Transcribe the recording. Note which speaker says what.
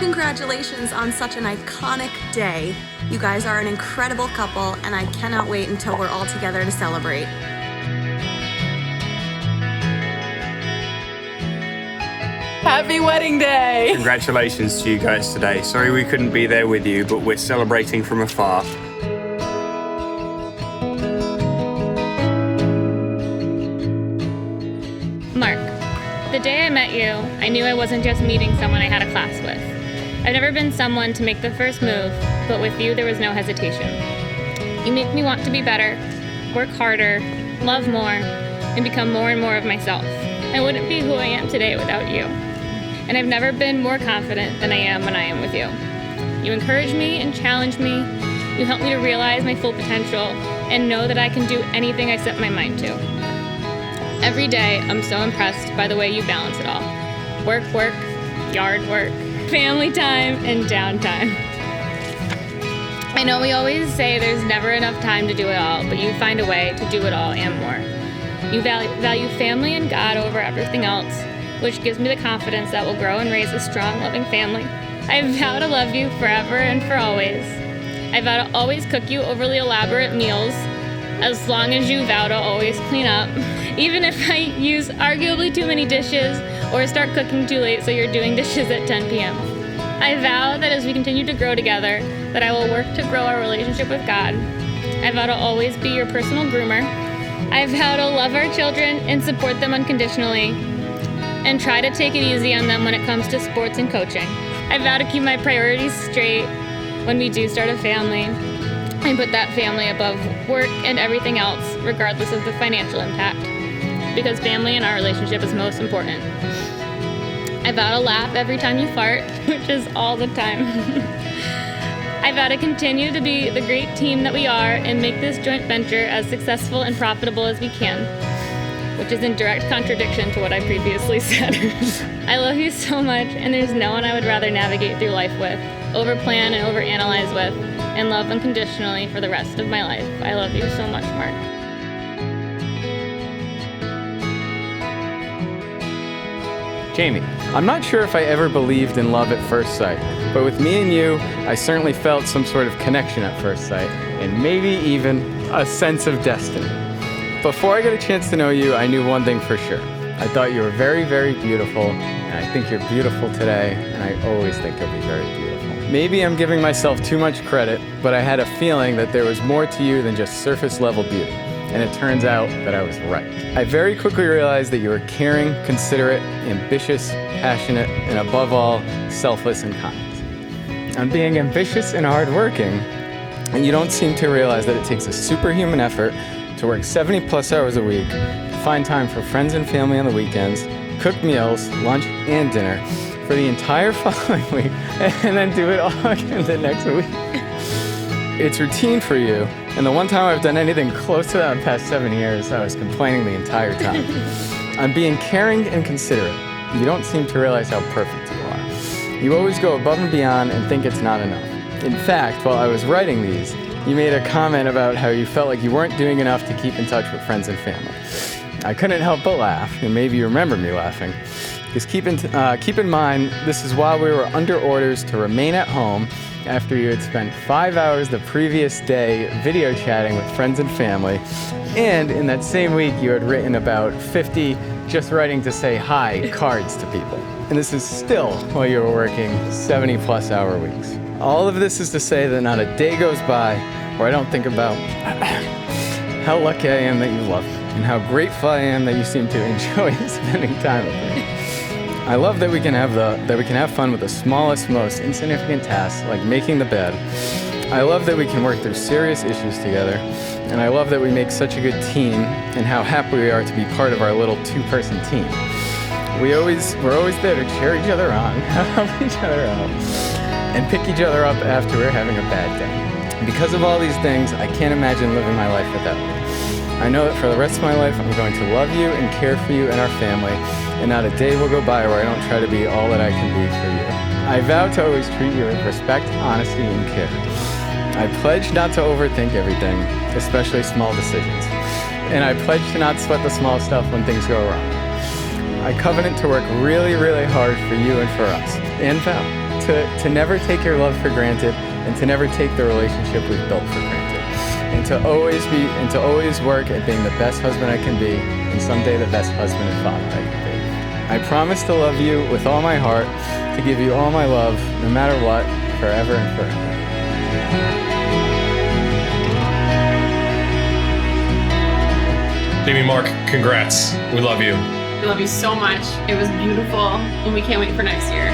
Speaker 1: Congratulations on such an iconic day. You guys are an incredible couple, and I cannot wait until we're all together to celebrate.
Speaker 2: Happy wedding day!
Speaker 3: Congratulations to you guys today. Sorry we couldn't be there with you, but we're celebrating from afar.
Speaker 4: Mark, the day I met you, I knew I wasn't just meeting someone I had a class with. I've never been someone to make the first move, but with you there was no hesitation. You make me want to be better, work harder, love more, and become more and more of myself. I wouldn't be who I am today without you. And I've never been more confident than I am when I am with you. You encourage me and challenge me. You help me to realize my full potential and know that I can do anything I set my mind to. Every day, I'm so impressed by the way you balance it all. Work, yard work, family time, and downtime. I know we always say there's never enough time to do it all, but you find a way to do it all and more. You value family and God over everything else, which gives me the confidence that we'll grow and raise a strong, loving family. I vow to love you forever and for always. I vow to always cook you overly elaborate meals, as long as you vow to always clean up, even if I use arguably too many dishes or start cooking too late so you're doing dishes at 10 p.m. I vow that as we continue to grow together, that I will work to grow our relationship with God. I vow to always be your personal groomer. I vow to love our children and support them unconditionally, and try to take it easy on them when it comes to sports and coaching. I vow to keep my priorities straight when we do start a family, and put that family above work and everything else, regardless of the financial impact, because family in our relationship is most important. I vow to laugh every time you fart, which is all the time. I vow to continue to be the great team that we are and make this joint venture as successful and profitable as we can, which is in direct contradiction to what I previously said. I love you so much, and there's no one I would rather navigate through life with, overplan and overanalyze with, and love unconditionally for the rest of my life. I love you so much, Mark.
Speaker 5: Jaimie, I'm not sure if I ever believed in love at first sight, but with me and you, I certainly felt some sort of connection at first sight, and maybe even a sense of destiny. Before I got a chance to know you, I knew one thing for sure. I thought you were very, very beautiful, and I think you're beautiful today, and I always think you'll be very beautiful. Maybe I'm giving myself too much credit, but I had a feeling that there was more to you than just surface level beauty, and it turns out that I was right. I very quickly realized that you were caring, considerate, ambitious, passionate, and above all, selfless and kind. On being ambitious and hardworking, and you don't seem to realize that it takes a superhuman effort to work 70 plus hours a week, to find time for friends and family on the weekends, cook meals, lunch, and dinner for the entire following week, and then do it all again the next week. It's routine for you, and the one time I've done anything close to that in the past 7 years, I was complaining the entire time. I'm being caring and considerate. You don't seem to realize how perfect you are. You always go above and beyond and think it's not enough. In fact, while I was writing these, you made a comment about how you felt like you weren't doing enough to keep in touch with friends and family. I couldn't help but laugh, and maybe you remember me laughing. Because keep in mind, this is while we were under orders to remain at home after you had spent 5 hours the previous day video chatting with friends and family, and in that same week you had written about 50 just writing to say hi cards to people. And this is still while you were working 70 plus hour weeks. All of this is to say that not a day goes by where I don't think about how lucky I am that you love me, and how grateful I am that you seem to enjoy spending time with me. I love that we can have fun with the smallest, most insignificant tasks, like making the bed. I love that we can work through serious issues together, and I love that we make such a good team, and how happy we are to be part of our little two-person team. We're always there to cheer each other on, help each other out, and pick each other up after we're having a bad day. Because of all these things, I can't imagine living my life without you. I know that for the rest of my life, I'm going to love you and care for you and our family, and not a day will go by where I don't try to be all that I can be for you. I vow to always treat you with respect, honesty, and care. I pledge not to overthink everything, especially small decisions. And I pledge to not sweat the small stuff when things go wrong. I covenant to work really, really hard for you and for us, and vow to never take your love for granted and to never take the relationship we've built for granted. And to always work at being the best husband I can be and someday the best husband and father I can be. I promise to love you with all my heart, to give you all my love, no matter what, forever and forever.
Speaker 6: Jaimie, Mark, congrats. We love you.
Speaker 2: We love you so much. It was beautiful, and we can't wait for next year.